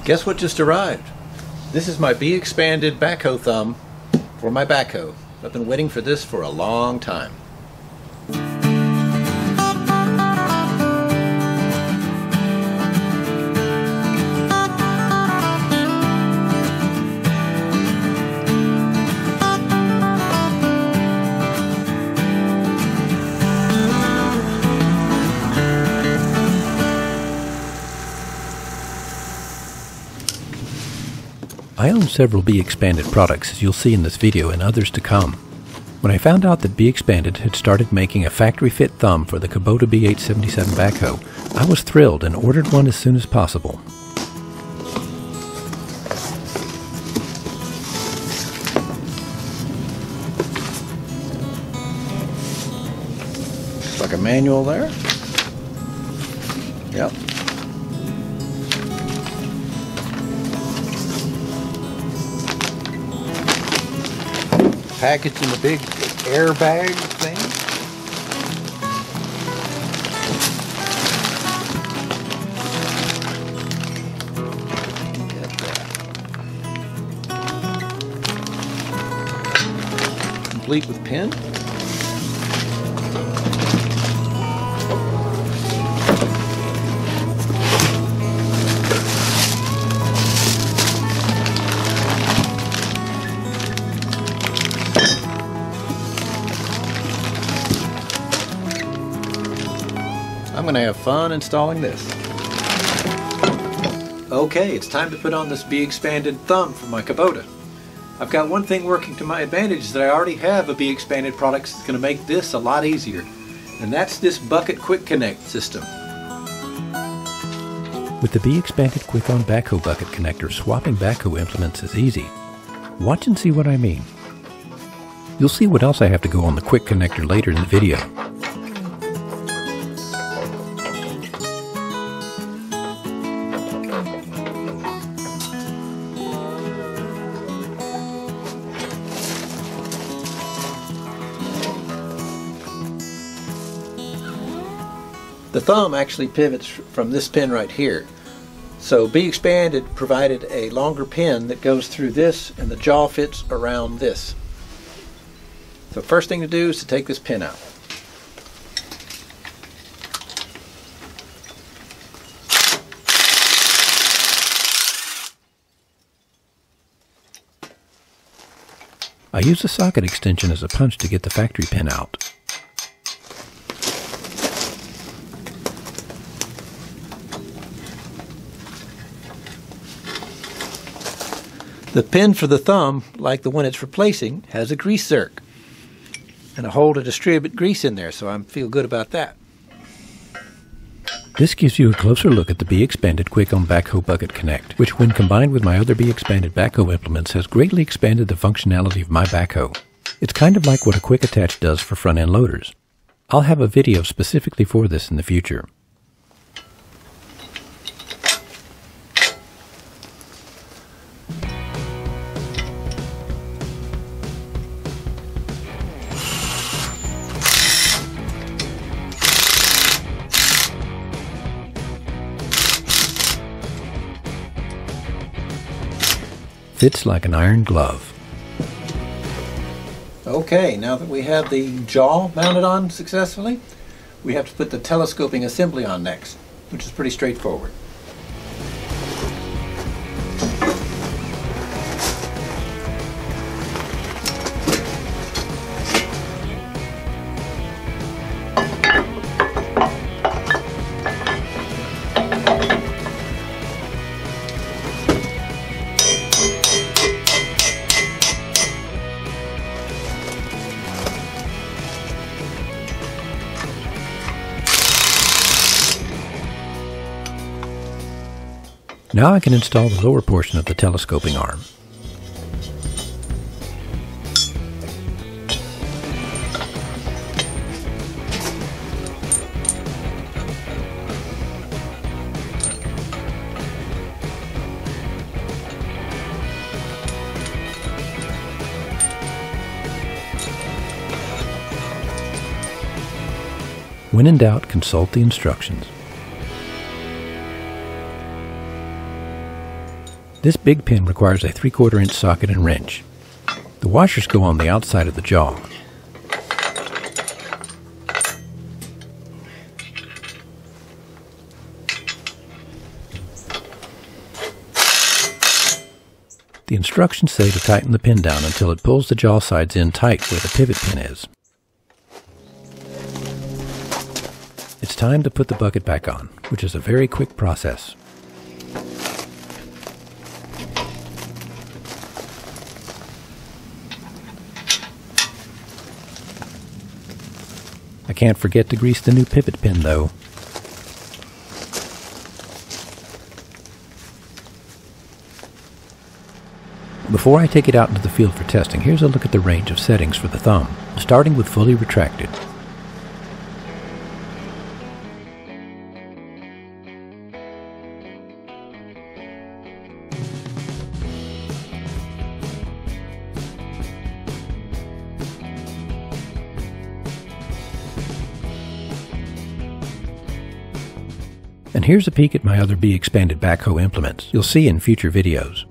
Guess what just arrived? This is my BXpanded Backhoe thumb for my backhoe. I've been waiting for this for a long time. I own several BXpanded products, as you'll see in this video, and others to come. When I found out that BXpanded had started making a factory-fit thumb for the Kubota BH77 backhoe, I was thrilled and ordered one as soon as possible. Looks like a manual there. Yep. Packaged in a big airbag thing. Get that. Complete with pin. I'm going to have fun installing this. Okay, it's time to put on this BXpanded thumb for my Kubota. I've got one thing working to my advantage, is that I already have a BXpanded product that's going to make this a lot easier. And that's this Bucket Quick Connect system. With the BXpanded Quick-On Backhoe Bucket Connector, swapping backhoe implements is easy. Watch and see what I mean. You'll see what else I have to go on the Quick Connector later in the video. The thumb actually pivots from this pin right here. So BXpanded provided a longer pin that goes through this, and the jaw fits around this. So first thing to do is to take this pin out. I use a socket extension as a punch to get the factory pin out. The pin for the thumb, like the one it's replacing, has a grease zerk and a hole to distribute grease in there, so I feel good about that. This gives you a closer look at the BXpanded Quick-On Backhoe Bucket Connect, which when combined with my other BXpanded backhoe implements has greatly expanded the functionality of my backhoe. It's kind of like what a quick attach does for front-end loaders. I'll have a video specifically for this in the future. Fits like an iron glove. Okay, now that we have the jaw mounted on successfully, we have to put the telescoping assembly on next, which is pretty straightforward. Now I can install the lower portion of the telescoping arm. When in doubt, consult the instructions. This big pin requires a 3/4 inch socket and wrench. The washers go on the outside of the jaw. The instructions say to tighten the pin down until it pulls the jaw sides in tight where the pivot pin is. It's time to put the bucket back on, which is a very quick process. I can't forget to grease the new pivot pin though. Before I take it out into the field for testing, here's a look at the range of settings for the thumb, starting with fully retracted. And here's a peek at my other BXpanded Backhoe implements you'll see in future videos.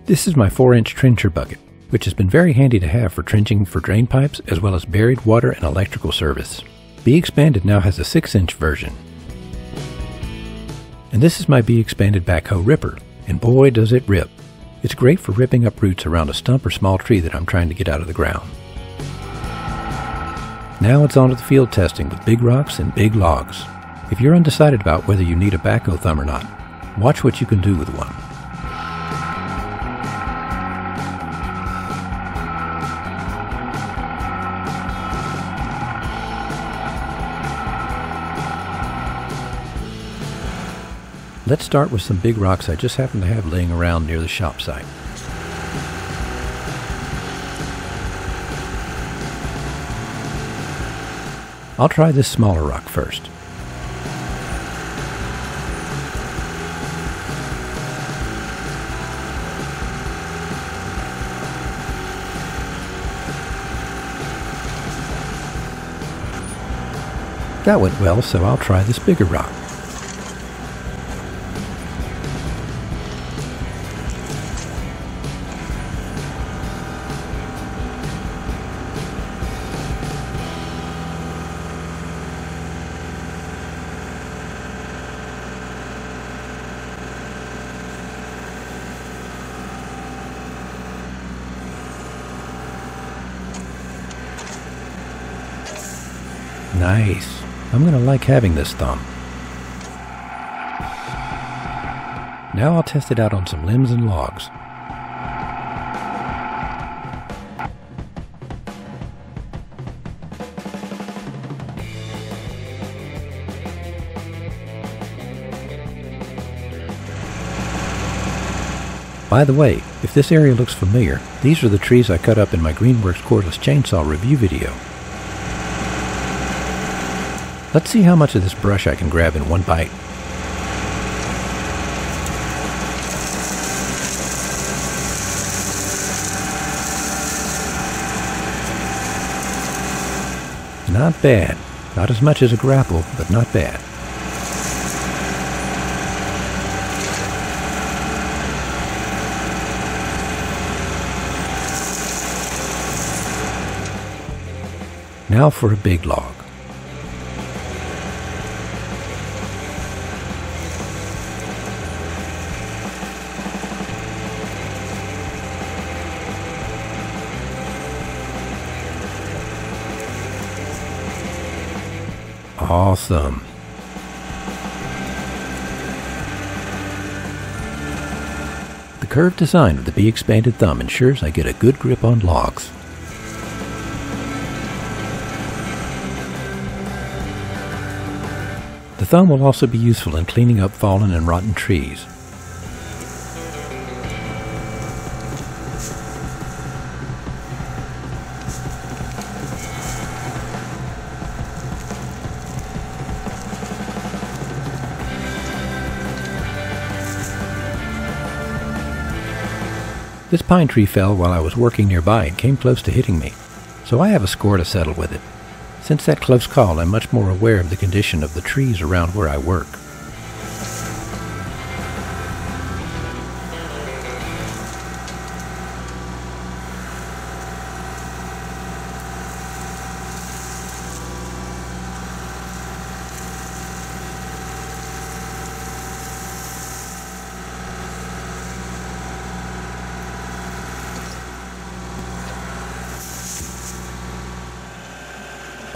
This is my 4-inch Trenchard Bucket, which has been very handy to have for trenching for drain pipes as well as buried water and electrical service. BXpanded now has a 6-inch version. And this is my BXpanded Backhoe Ripper, and boy does it rip. It's great for ripping up roots around a stump or small tree that I'm trying to get out of the ground. Now it's on to the field testing with big rocks and big logs. If you're undecided about whether you need a backhoe thumb or not, watch what you can do with one. Let's start with some big rocks I just happen to have laying around near the shop site. I'll try this smaller rock first. That went well, so I'll try this bigger rock. Nice. I'm going to like having this thumb. Now I'll test it out on some limbs and logs. By the way, if this area looks familiar, these are the trees I cut up in my Greenworks cordless chainsaw review video. Let's see how much of this brush I can grab in one bite. Not bad. Not as much as a grapple, but not bad. Now for a big log. Awesome. The curved design of the BXpanded thumb ensures I get a good grip on logs. The thumb will also be useful in cleaning up fallen and rotten trees. This pine tree fell while I was working nearby and came close to hitting me, so I have a score to settle with it. Since that close call, I'm much more aware of the condition of the trees around where I work.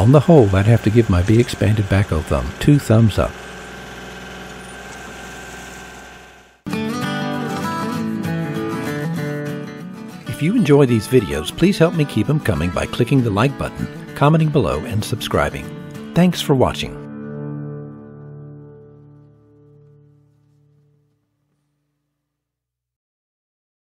On the whole, I'd have to give my BXpanded Backhoe thumb 2 thumbs up. If you enjoy these videos, please help me keep them coming by clicking the like button, commenting below, and subscribing. Thanks for watching.